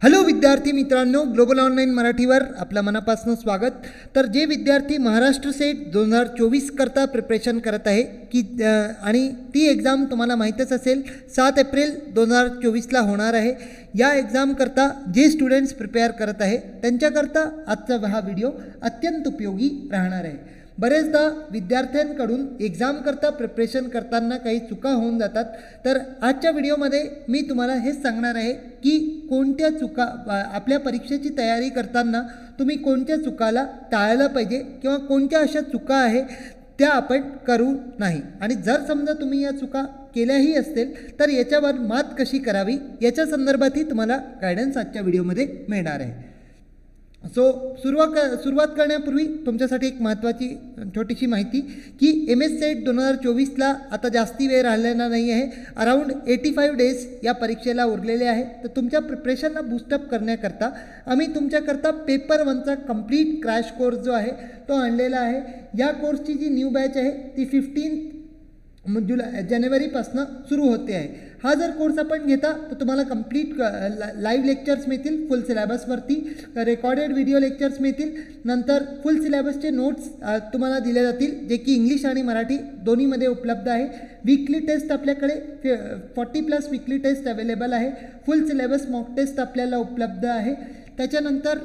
Hello विद्यार्थी मित्रांनो, global online मराठीवर आपल्या मनापासून स्वागत। तर जे विद्यार्थी महाराष्ट्र सेट 2024 करता प्रिपरेशन करत आहे की आणि ती एग्जाम तुम्हाला माहीतच असेल 7 एप्रिल 2024ला होणार आहे। या एग्जाम करता जे स्टुडंट्स प्रिपेअर करत आहे त्यांच्याकरता आजचा हा व्हिडिओ अत्यंत उपयोगी राहणार आहे। बरेचदा विद्यार्थ्यांकडून एग्जाम करता प्रिपरेशन करताना काही चुका होऊन जातात। तर आजच्या व्हिडिओमध्ये मी तुम्हाला हेच सांगणार आहे की कोणत्या चुका आपल्या परीक्षेची तयारी करताना तुम्ही कोणत्या चुकाला टाळलं पाहिजे किंवा कोणत्या अशा चुका आहे त्या आपण करू नाही, आणि जर समजा तुम्ही या चुका केल्याही असतील तर याच्यावर मात कशी करावी याच्या संदर्भातही तुम्हाला गायडन्स आजच्या व्हिडिओमध्ये मिळणार आहे। सुरुवात करण्यापूर्वी तुमच्यासाठी एक महत्त्वाची छोटीशी माहिती की MS सेट 2024ला आता जास्ती वेळ राहिलेला नाही आहे। अराउंड 85 डेज या परीक्षेला उरलेले आहे। तर तुमच्या प्रिपरेशनला बूस्टअप करण्याकरता आम्ही तुमच्याकरता पेपर 1चा कंप्लीट क्रॅश कोर्स जो आहे तो आणलेला आहे। या कोर्सची जी न्यू बॅच आहे ती 15 जानेवारीपासून सुरू होते आहे। हा जर कोर्स आपण घेता तर तुम्हाला कंप्लीट लाईव्ह लेक्चर्स मिळतील, फुल सिलेबसवरती रेकॉर्डेड व्हिडिओ लेक्चर्स मिळतील, नंतर फुल सिलेबसचे नोट्स तुम्हाला दिले जातील जे की इंग्लिश आणि मराठी दोन्हीमध्ये उपलब्ध आहे। वीकली टेस्ट आपल्याकडे 40+ वीकली टेस्ट अवेलेबल आहे। फुल सिलेबस मॉक टेस्ट आपल्याला उपलब्ध आहे। त्याच्यानंतर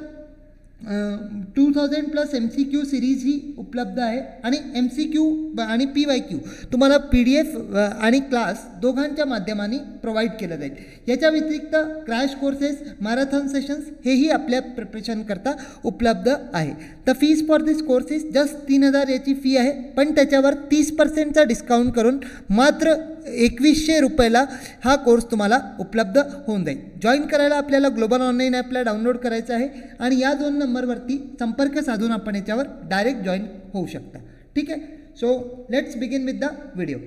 2000+ MCQ सिरीज ही उपलब्ध आहे आणि MCQ आणि PYQ तुम्हाला PDF आणि क्लास दोघांच्या माध्यमाने प्रोव्हाइड केलं जाईल। याच्या व्यतिरिक्त क्रॅश कोर्सेस, मॅरेथॉन सेशन्स हेही आपल्या प्रिपरेशन करता उपलब्ध आहे। तर fees for this course is just 3000 याची फी आहे, पण त्याच्यावर 30%चा डिस्काउंट करून मात्र 2100 रुपयाला हा कोर्स तुम्हाला उपलब्ध होऊन जाईल। जॉईन करायला आपल्याला ग्लोबल ऑनलाईन ॲपला डाउनलोड करायचं आहे आणि या 2 नंबरवरती संपर्क साधून आपण याच्यावर डायरेक्ट जॉईन होऊ शकता। ठीक आहे, so let's begin with the video.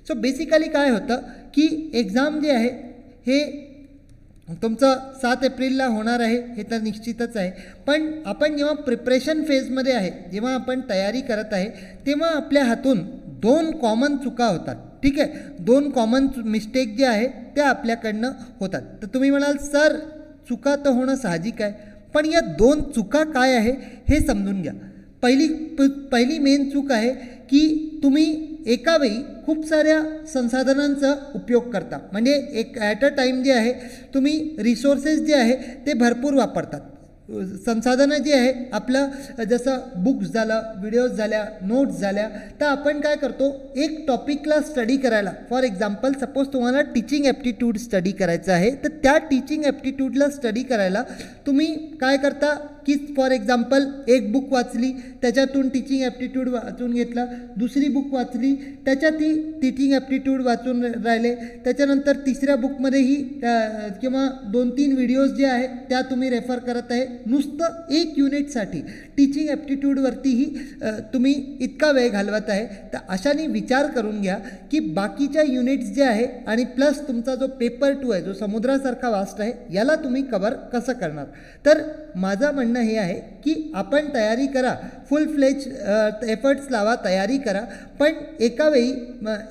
So basically काय होतं की एग्जाम जे आहे हे तुमचं 7 एप्रिलला होणार आहे हे तर निश्चितच आहे, पण आपण जेव्हा प्रिपरेशन फेजमध्ये आहे, जेव्हा आपण तयारी करत आहे तेव्हा आपल्या हातून 2 कॉमन चुका होतात। ठीक आहे, 2 कॉमन मिस्टेक जे आहे त्या आपल्याकडनं होतात। तर तुम्ही म्हणाल सर चुका तर होणं साहजिक आहे, पण या 2 चुका काय आहे हे समजून घ्या। पहिली मेन चूक आहे की तुम्ही एका वेळी खूप साऱ्या संसाधनांचा उपयोग करता, म्हणजे एक ॲट अ टाईम जे आहे तुम्ही रिसोर्सेस जे आहे ते भरपूर वापरतात। संसाधनं जी आहे आपलं जसं बुक्स झालं, व्हिडिओज झाल्या, नोट्स झाल्या, तर आपण काय करतो एक टॉपिकला स्टडी करायला, फॉर एक्झाम्पल सपोज तुम्हाला टीचिंग ॲप्टिट्यूड स्टडी करायचं आहे तर त्या टीचिंग ॲप्टिट्यूडला स्टडी करायला तुम्ही काय करता की फॉर एक्झाम्पल एक बुक वाचली, त्याच्यातून टीचिंग ॲप्टिट्यूड वाचून घेतला, दुसरी बुक वाचली त्याच्यात ती टीचिंग ॲप्टिट्यूड वाचून राहिले, त्याच्यानंतर तिसऱ्या बुकमध्येही किंवा 2-3 व्हिडिओज जे आहेत त्या तुम्ही रेफर करत आहे। नुसतं 1 युनिटसाठी टीचिंग ॲप्टिट्यूडवरतीही तुम्ही इतका वेळ घालवत आहे। तर अशाने विचार करून घ्या की बाकीच्या युनिट्स जे आहे आणि प्लस तुमचा जो पेपर 2 आहे जो समुद्रासारखा वास्ट आहे याला तुम्ही कव्हर कसं करणार। तर माझं म्हणणं हे आहे की आपण तयारी करा, फुल फ्लेज एफर्ट्स लावा, तयारी करा, पण एका वेळी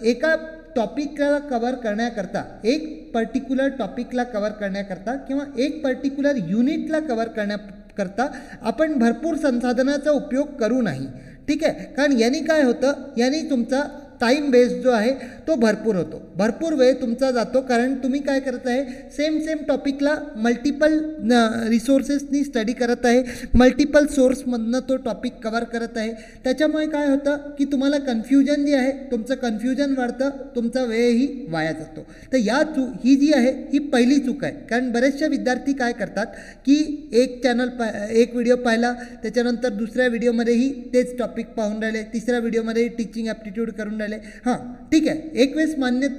एका टॉपिकला कव्हर करण्याकरता, एक पर्टिक्युलर टॉपिकला कव्हर करण्याकरता किंवा एक पर्टिक्युलर युनिटला कव्हर करण्याकरता आपण भरपूर संसाधनाचा उपयोग करू नाही। ठीक आहे, कारण यांनी काय होतं, यांनी तुमचा टाईम बेस्ड जो आहे तो भरपूर होतो, भरपूर वेळ तुमचा जातो, कारण तुम्ही काय करत आहे सेम टॉपिकला मल्टिपल रिसोर्सेसनी स्टडी करत आहे, मल्टिपल सोर्समधनं तो टॉपिक कव्हर करत आहे। त्याच्यामुळे काय होतं की तुम्हाला कन्फ्युजन जे आहे तुमचं कन्फ्युजन वाढतं, तुमचा वेळही वाया जातो। तर ही जी आहे ही पहिली चूक आहे, कारण बरेचसे विद्यार्थी काय करतात की एक व्हिडिओ पाहिला, त्याच्यानंतर दुसऱ्या व्हिडिओमध्येही तेच टॉपिक पाहून राहिले, तिसऱ्या व्हिडिओमध्ये टीचिंग ॲप्टिट्यूड करून राहिले। हां ठीक आहे, एक वेळेस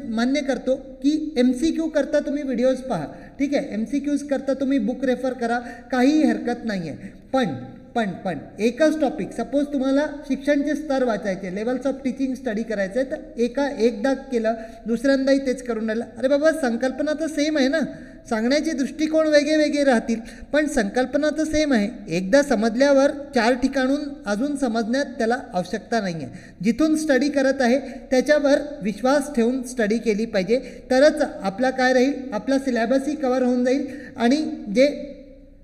मान्य करतो की MCQ करता तुम्ही व्हिडिओज पहा, ठीक आहे, MCQज करता तुम्ही बुक रेफर करा, काहीही हरकत नाही आहे, पण एकच टॉपिक सपोज तुम्हाला शिक्षणचे स्तर वाचायचे, लेवल्स ऑफ टीचिंग स्टडी करायचं आहे, तर एकदा केलं दुसऱ्यांदाही तेच करून राहिलं, अरे बाबा संकल्पना तर सेम आहे ना, सांगण्याचे दृष्टिकोन वेगळे राहतील, पण संकल्पना तर सेम आहे. एकदा समजल्यावर 4 ठिकाणून अजून समजण्यात त्याला आवश्यकता नाही आहे. जिथून स्टडी करत आहे त्याच्यावर विश्वास ठेवून स्टडी केली पाहिजे, तरच आपला काय राहील, आपला सिलेबसही कवर होऊन जाईल आणि जे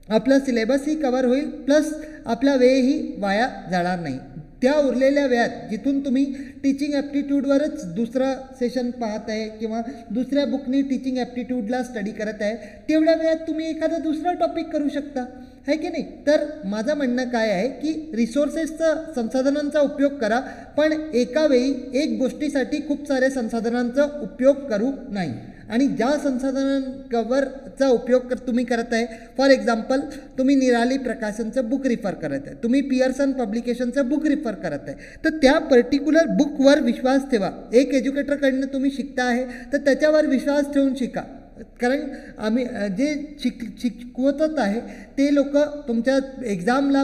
आपला सिलेबसही कवर होईल, प्लस आपला वेळही वाया जाणार नाही. त्या उरलेल्या वेळात जिथून तुम्ही टीचिंग ॲप्टिट्यूडवरच दुसरा सेशन पाहत आहे किंवा दुसऱ्या बुकनी टीचिंग ॲप्टिट्यूडला स्टडी करत आहे, तेवढ्या वेळात तुम्ही एखादा दुसरा टॉपिक करू शकता, आहे की नाही. तर माझं म्हणणं काय आहे की रिसोर्सेसचा, संसाधनांचा उपयोग करा, पण एका वेळी एक गोष्टीसाठी खूप साऱ्या संसाधनांचा उपयोग करू नाही. आणि ज्या संसाधनांवरचा उपयोग तुम्ही करत आहे, फॉर एक्झाम्पल तुम्ही निराली प्रकाशनचं बुक रिफर करत आहे, तुम्ही पियर्सन पब्लिकेशनचं बुक रिफर करत आहे, तर त्या पर्टिक्युलर बुकवर विश्वास ठेवा. एक एज्युकेटरकडनं तुम्ही शिकता आहे तर त्याच्यावर विश्वास ठेवून शिका, कारण आम्ही जे शिकवत आहे ते लोक तुमच्या एक्झामच्या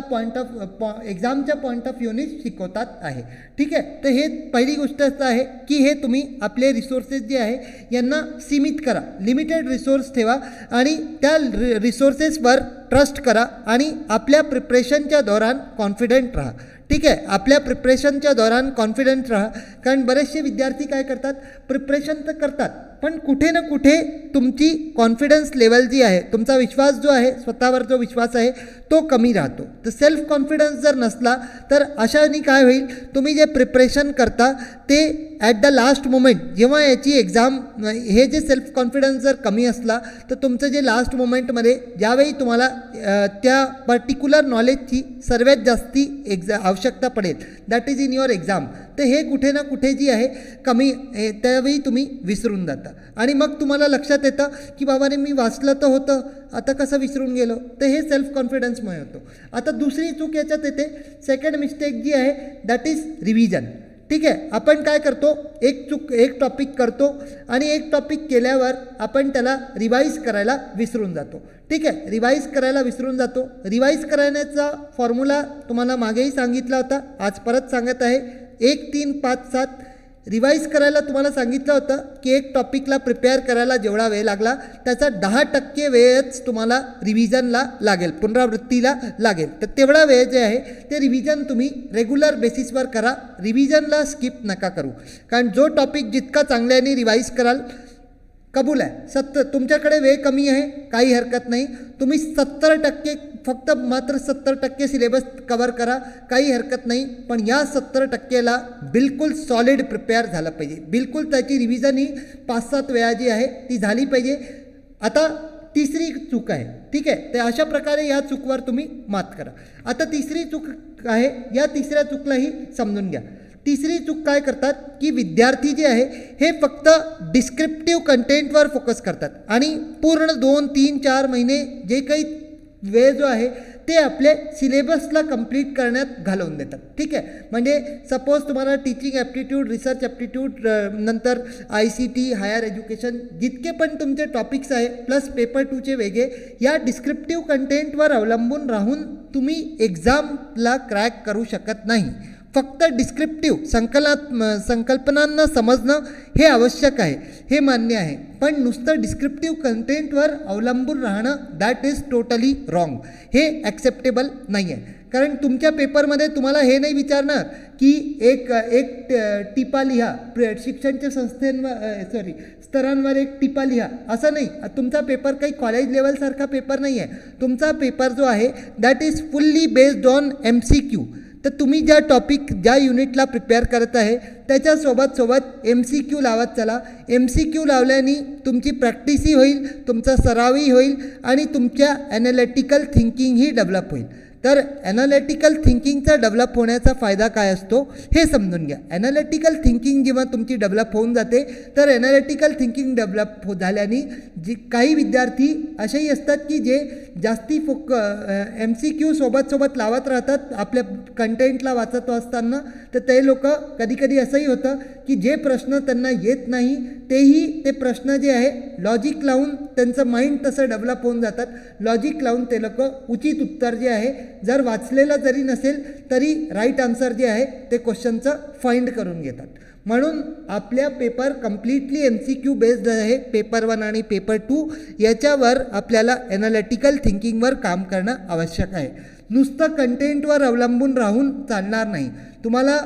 पॉईंट ऑफ व्ह्यूने शिकवतात आहे, ठीक आहे. तर हे पहिली गोष्ट असं आहे की हे तुम्ही आपले रिसोर्सेस जे आहे यांना सीमित करा, लिमिटेड रिसोर्स ठेवा आणि त्या रिसोर्सेसवर ट्रस्ट करा आणि आपल्या प्रिपरेशनच्या दौरान कॉन्फिडंट राहा, ठीक आहे. आपल्या प्रिपरेशनच्या दौरान कॉन्फिडंट राहा, कारण बरेचसे विद्यार्थी काय करतात, प्रिपरेशन तर करतात पण कुठे ना कुठे तुमची कॉन्फिडन्स लेवल जी आहे, तुमचा विश्वास जो आहे, स्वतःवर जो विश्वास आहे तो कमी राहतो. तर सेल्फ कॉन्फिडन्स जर नसला तर अशाने काय होईल, तुम्ही जे प्रिपरेशन करता ते ॲट द लास्ट मोमेंट जेव्हा याची एक्झाम, हे जे सेल्फ कॉन्फिडन्स जर कमी असला तर तुमचं जे लास्ट मोमेंटमध्ये ज्यावेळी तुम्हाला त्या पर्टिक्युलर नॉलेजची सर्वात जास्ती आवश्यकता पडेल, that is in your exam, तर हे कुठे ना कुठे जी आहे कमी, त्यावेळी तुम्ही विसरून जाता आणि मग तुम्हाला लक्षात येतं की बाबाने मी वाचलं तर होतं, आता कसं विसरून गेलो. तर हे सेल्फ कॉन्फिडन्समुळे होतो. आता दुसरी चूक याच्यात येते, सेकंड मिस्टेक जी आहे दॅट इज रिव्हिजन, ठीक आहे. आपण काय करतो, एक टॉपिक करतो आणि एक टॉपिक केल्यावर आपण त्याला रिवाईज करायला विसरून जातो, ठीक आहे. रिवाईज करायला विसरून जातो. रिवाईज करण्याचा फॉर्म्युला तुम्हाला मागेही सांगितला होता, आज परत सांगत आहे, 1 3 5 7. रिवाईज करायला तुम्हाला सांगितलं होतं की एक टॉपिकला प्रिपेअर करायला जेवढा वेळ लागला त्याचा 10% वेळच तुम्हाला रिव्हिजनला लागेल, पुनरावृत्तीला लागेल. तर तेवढा वेळ जे आहे ते रिव्हिजन तुम्ही रेग्युलर बेसिसवर करा, रिव्हिजनला स्किप नका करू, कारण जो टॉपिक जितका चांगल्याने रिवाईज कराल, कबूल आहे, तुमच्याकडे वेळ कमी आहे, काही हरकत नाही, तुम्ही 70% फक्त मात्र 70% सिलेबस कवर करा, काही हरकत नाही, पण या 70%ला बिलकुल सॉलिड प्रिपेअर झालं पाहिजे, बिलकुल त्याची रिव्हिजन ही 5-7 वेळा जी आहे ती झाली पाहिजे. आता तिसरी चूक आहे, ठीक आहे. तर अशा प्रकारे या चूकवर तुम्ही मात करा. आता तिसरी चूक आहे, या तिसऱ्या चूकलाही समजून घ्या. तिसरी चूक काय करतात की विद्यार्थी जे आहे हे फक्त डिस्क्रिप्टिव्ह कंटेंटवर फोकस करतात आणि पूर्ण 2 3 4 महिने जे काही वेळ जो आहे ते आपले सिलेबसला कंप्लीट करण्यात घालवून देतात, ठीक आहे. म्हणजे सपोज तुम्हाला टीचिंग ॲप्टिट्यूड, रिसर्च ॲप्टिट्यूड, नंतर ICT, हायर एज्युकेशन, जितके पण तुमचे टॉपिक्स आहे प्लस पेपर 2चे वेगळे, या डिस्क्रिप्टिव्ह कंटेंटवर अवलंबून राहून तुम्ही एक्झामला क्रॅक करू शकत नाही. फक्त डिस्क्रिप्टिव्ह संकल्पनांना समजणं हे आवश्यक आहे, हे मान्य आहे, पण नुसतं डिस्क्रिप्टिव्ह कंटेंटवर अवलंबून राहणं दॅट इज टोटली रॉंग, हे ॲक्सेप्टेबल नाही आहे. कारण तुमच्या पेपरमध्ये तुम्हाला हे नाही विचारणार की एक टिपा लिहा, शिक्षणच्या स्तरांवर एक टिपा लिहा, असं नाही. तुमचा पेपर काही कॉलेज लेवलसारखा पेपर नाही आहे. तुमचा पेपर जो आहे that is fully based on MCQ. तर तुम्ही ज्या ज्या युनिटला प्रिपेअर करत आहे त्याच्यासोबत MCQ लावत चला. MCQ लावल्याने तुमची प्रॅक्टिसही होईल, तुमचा सरावही होईल आणि तुमच्या ॲनालिटिकल थिंकिंगही डेव्हलप होईल. तर ॲनालिटिकल थिंकिंगचा डेव्हलप होण्याचा फायदा काय असतो हे समजून घ्या. ॲनालिटिकल थिंकिंग जेव्हा तुमची डेव्हलप होऊन जाते तर ॲनालिटिकल थिंकिंग डेव्हलप झाल्याने काही विद्यार्थी असेही असतात की जे जास्ती MCQ सोबत लावत राहतात आपल्या कंटेंटला वाचत असताना. तर ते लोक कधी असंही होतं की जे प्रश्न त्यांना येत नाही ते प्रश्न जे आहे लॉजिक लावून त्यांचं माइंड तसं डेव्हलप होऊन जातात. लॉजिक लावून ते लोक उचित उत्तर जे आहे जर वाचलेलं जरी नसेल तरी राईट आन्सर जे आहे ते क्वेश्चनचं फाइंड करून घेतात. म्हणून आपल्या पेपर कम्प्लिटली MCQ बेस्ड आहे. पेपर 1 आणि पेपर 2 याच्यावर आपल्याला ॲनालिटिकल थिंकिंगवर काम करणं आवश्यक आहे. नुसतं कंटेंटवर अवलंबून राहून चालणार नाही. तुम्हाला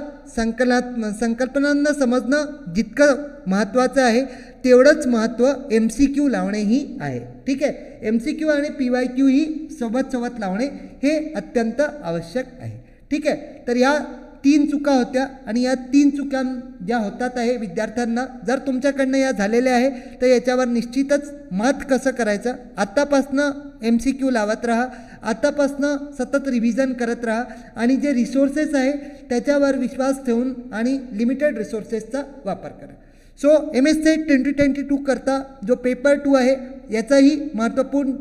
संकल्पनांना समजणं जितकं महत्त्वाचं आहे तेवढंच महत्त्व MCQ लावणेही आहे. ठीक आहे, MCQ आणि PYQ ही सोबत लावणे हे अत्यंत आवश्यक आहे. ठीक आहे, तर या 3 चुका होत्या आणि या 3 चुका ज्या होतात आहे विद्यार्थ्यांना, जर तुमच्याकडनं या झालेल्या आहे तर याच्यावर निश्चितच मात कसं करायचं, आत्तापासनं MCQ लावत राहा, आत्तापासनं सतत रिव्हिजन करत राहा आणि जे रिसोर्सेस आहे त्याच्यावर विश्वास ठेवून आणि लिमिटेड रिसोर्सेसचा वापर करा. सो MSCET 2022 करता जो पेपर 2 आहे याचाही महत्त्वपूर्ण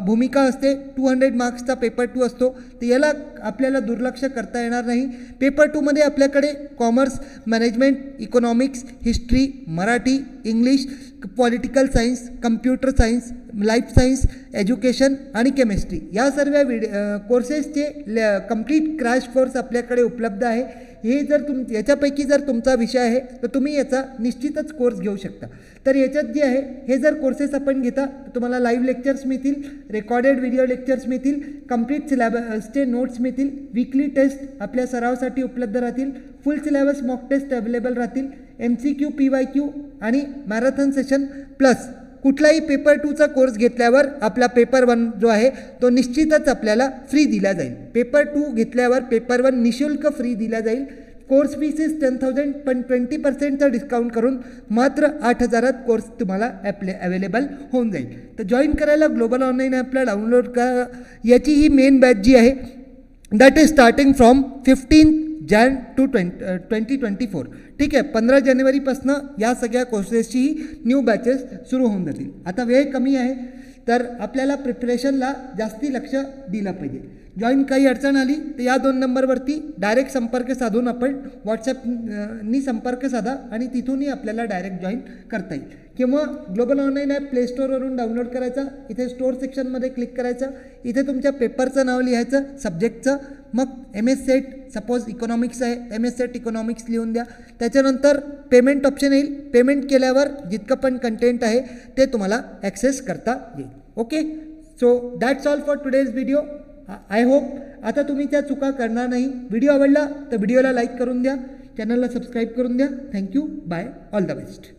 भूमिका असते. 200 मार्क्सचा पेपर 2 असतो, तर याला आपल्याला दुर्लक्ष करता येणार नाही. पेपर 2मध्ये आपल्याकडे commerce, management, economics, history, Marathi, English, political science, computer science, life science, education आणि केमिस्ट्री या सर्व कोर्सेसचे कंप्लीट क्रॅश कोर्स आपल्याकडे उपलब्ध आहे. हे जर याच्यापैकी जर तुमचा विषय आहे तर तुम्ही याचा निश्चितच कोर्स घेऊ शकता. तर याच्यात जे आहे हे जर कोर्सेस आपण घेता तर तुम्हाला लाईव्ह लेक्चर्स मिळतील, रेकॉर्डेड व्हिडिओ लेक्चर्स मिळतील, कंप्लीट सिलेबसचे नोट्स मिळतील, वीकली टेस्ट आपल्या सरावासाठी उपलब्ध राहतील, full syllabus mock test available राहतील, MCQ, PYQ आणि मॅरेथॉन सेशन प्लस कुठलाही पेपर 2चा कोर्स घेतल्यावर आपला पेपर 1 जो आहे तो निश्चितच आपल्याला फ्री दिला जाईल. पेपर 2 घेतल्यावर पेपर 1 निःशुल्क फ्री दिला जाईल. कोर्स फीस इज 10,000 पण 20%चा डिस्काउंट करून मात्र 8,000त कोर्स तुम्हाला अवेलेबल होऊन जाईल. तर जॉईन करायला ग्लोबल ऑनलाईन ॲपला डाउनलोड करा. याची ही मेन बॅच जी आहे that is starting from 15 Jan to 2024. ठीक आहे, 15 जानेवारीपासून या सगळ्या कोर्सेसची न्यू बॅचेस सुरू होऊन जातील. आता वेळ कमी आहे तर आपल्याला प्रिपरेशनला जास्ती लक्ष दिलं पाहिजे. जॉईन काही अडचण आली तर या 2 नंबरवरती डायरेक्ट संपर्क साधून आपण व्हॉट्सॲपनी संपर्क साधा आणि तिथूनही आपल्याला डायरेक्ट जॉईन करता येईल. किंवा ग्लोबल ऑनलाईन ॲप प्ले स्टोअरवरून डाउनलोड करायचा, इथे स्टोअर सेक्शनमध्ये क्लिक करायचं, इथे तुमच्या पेपरचं नाव लिहायचं, सब्जेक्टचं, मग MSCET सपोज इकॉनॉमिक्स आहे MSCET इकॉनॉमिक्स लिहून द्या. त्याच्यानंतर पेमेंट ऑप्शन येईल. पेमेंट केल्यावर जितकं पण कंटेंट आहे ते तुम्हाला ॲक्सेस करता येईल. Okay, so that's all for today's video. I hope आता तुम्ही त्या चुका करणार नाही. व्हिडिओ आवडला तर व्हिडिओला लाईक करून द्या, चॅनलला सबस्क्राईब करून द्या. Thank you, bye, all the best.